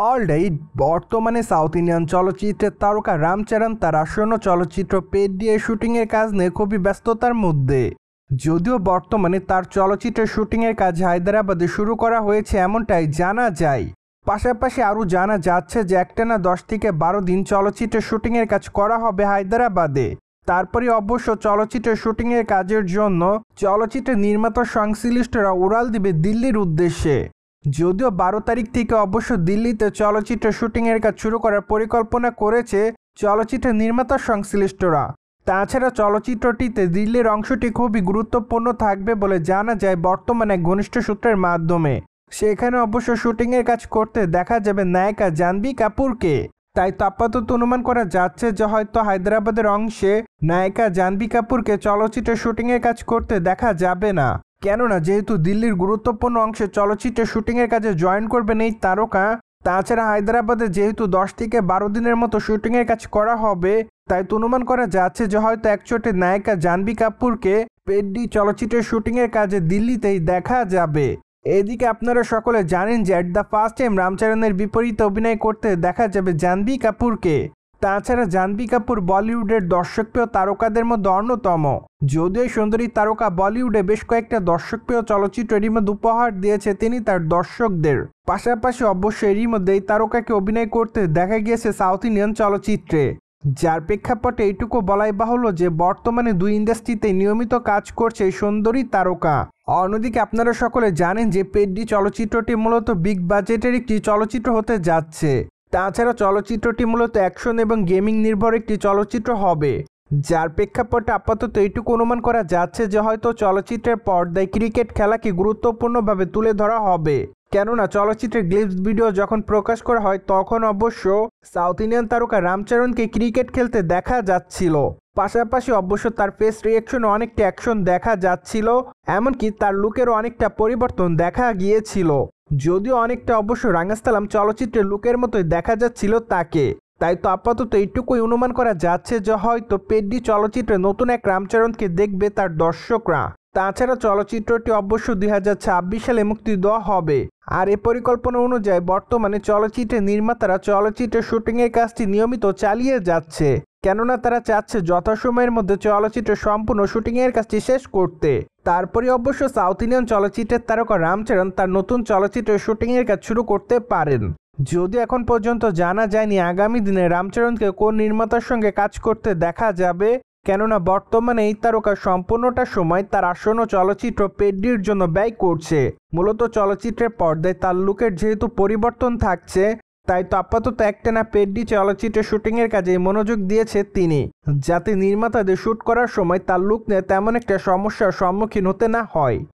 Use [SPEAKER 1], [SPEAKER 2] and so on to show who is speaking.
[SPEAKER 1] Alright বর্তমানে south Indian চলচ্চিত্রের তারকা রামচরণ তার আসন্ন চলচ্চিত্র পেট দিয়ে শুটিংয়ের কাজ নিয়ে খুবই ব্যস্ততার মধ্যে। যদিও বর্তমানে তার চলচ্চিত্রের শুটিংয়ের কাজ হায়দ্রাবাদে শুরু করা হয়েছে এমনটাই জানা যায়। পাশাপাশি আরও জানা যাচ্ছে যে একটানা 10 থেকে 12 দিন চলচ্চিত্রের শুটিংয়ের কাজ করা হবে হায়দ্রাবাদে। তারপরে অবশ্য চলচ্চিত্রের শুটিংয়ের কাজের জন্য চলচ্চিত্রের নির্মাতা সংশ্লিষ্টরা উড়াল দিবে দিল্লির উদ্দেশ্যে। যদিও 12 তারিখ থেকে অবশ্য দিল্লিতে চলচ্চিত্রের শুটিংয়ের কাজ শুরু করার পরিকল্পনা করেছে চলচ্চিত্রের নির্মাতা সংশ্লিষ্টরা। তাছাড়া চলচ্চিত্রটিতে দিল্লির অংশটি খুবই গুরুত্বপূর্ণ থাকবে বলে জানা যায় বর্তমানে এক ঘনিষ্ঠ সূত্রের মাধ্যমে। সেখানে অবশ্য শুটিংয়ের কাজ করতে দেখা যাবে নায়িকা জাহ্নবী কাপুরকে। তাই তো আপাতত অনুমান করা যাচ্ছে যে হয়তো হায়দ্রাবাদের অংশে নায়িকা জাহ্নবী কাপুরকে চলচ্চিত্রের শুটিংয়ের কাজ করতে দেখা যাবে না। কেননা যেহেতু দিল্লির গুরুত্বপূর্ণ অংশে চলচ্চিত্রের শুটিংয়ের কাজে জয়েন করবেন এই তারকা, তাছাড়া হায়দ্রাবাদে যেহেতু 10 থেকে 12 দিনের মতো শুটিংয়ের কাজ করা হবে, তাই তো অনুমান করা যাচ্ছে যে হয়তো একচোটে নায়িকা জাহ্নবী কাপুরকে পেডি চলচ্চিত্রের শুটিংয়ের কাজে দিল্লিতেই দেখা যাবে। এদিকে আপনারা সকলে জানেন যে অ্যাট দ্য ফার্স্ট টাইম রামচরণের বিপরীতে অভিনয় করতে দেখা যাবে জাহ্নবী কাপুরকে। তাছাড়া জাহ্নবী কাপুর বলিউডের দর্শকপ্রিয় তারকাদের মধ্যে অন্যতম। যদিও সুন্দরী তারকা বলিউডে বেশ কয়েকটা দর্শকপ্রিয় চলচ্চিত্র এরই মধ্যে উপহার দিয়েছে তিনি তার দর্শকদের। পাশাপাশি অবশ্যই এরই মধ্যে এই তারকাকে অভিনয় করতে দেখা গিয়েছে সাউথ ইন্ডিয়ান চলচ্চিত্রে। যার প্রেক্ষাপটে এইটুকু বলাই বাহুল্য যে বর্তমানে দুই ইন্ডাস্ট্রিতে নিয়মিত কাজ করছে এই সুন্দরী তারকা। অন্যদিকে আপনারা সকলে জানেন যে পেডি চলচ্চিত্রটি মূলত বিগ বাজেটের একটি চলচ্চিত্র হতে যাচ্ছে। তাছাড়া চলচ্চিত্রটি মূলত অ্যাকশন এবং গেমিং নির্ভর একটি চলচ্চিত্র হবে। যার প্রেক্ষাপটে আপাতত এইটুকু অনুমান করা যাচ্ছে যে হয়তো চলচ্চিত্রের পর্দায় ক্রিকেট খেলাকে গুরুত্বপূর্ণভাবে তুলে ধরা হবে। কেননা চলচ্চিত্রের গ্লিপস ভিডিও যখন প্রকাশ করা হয় তখন অবশ্য সাউথ ইন্ডিয়ান তারকা রামচরণকে ক্রিকেট খেলতে দেখা যাচ্ছিল। পাশাপাশি অবশ্য তার ফেস রিয়াকশনে অনেকটা অ্যাকশন দেখা যাচ্ছিল, এমনকি তার লুকেরও অনেকটা পরিবর্তন দেখা গিয়েছিল। যদিও অনেকটা অবশ্য রাঙ্গাস্থালাম চলচ্চিত্রের লুকের মতোই দেখা যাচ্ছিল তাকে। তাই তো আপাতত এইটুকুই অনুমান করা যাচ্ছে যে হয়তো পেডি চলচ্চিত্রে নতুন এক রামচরণকে দেখবে তার দর্শকরা। তাছাড়া চলচ্চিত্রটি অবশ্য 2026 সালে মুক্তি দেওয়া হবে। আর এ পরিকল্পনা অনুযায়ী বর্তমানে চলচ্চিত্রের নির্মাতারা চলচ্চিত্রের শুটিংয়ের কাজটি নিয়মিত চালিয়ে যাচ্ছে। কেননা তারা চাচ্ছে যথাসময়ের মধ্যে চলচ্চিত্রের সম্পূর্ণ শুটিংয়ের কাজটি শেষ করতে। তারপরে অবশ্য সাউথ ইন্ডিয়ান চলচ্চিত্রের তারকা রামচরণ তার নতুন চলচ্চিত্রের শুটিংয়ের কাজ শুরু করতে পারেন। যদি এখন পর্যন্ত জানা যায়নি আগামী দিনে রামচরণকে কোন নির্মাতার সঙ্গে কাজ করতে দেখা যাবে। কেননা বর্তমানে এই তারকা সম্পূর্ণটা সময় তার আসন্ন চলচ্চিত্র পেডডির জন্য ব্যয় করছে। মূলত চলচ্চিত্রের পর্দায় তার লুকের যেহেতু পরিবর্তন থাকছে, তাই তো আপাতত একটানা পেডডি চলচ্চিত্রের শুটিংয়ের কাজে মনোযোগ দিয়েছে তিনি, যাতে নির্মাতাদের শ্যুট করার সময় তার লুক নিয়ে তেমন একটা সমস্যার সম্মুখীন হতে না হয়।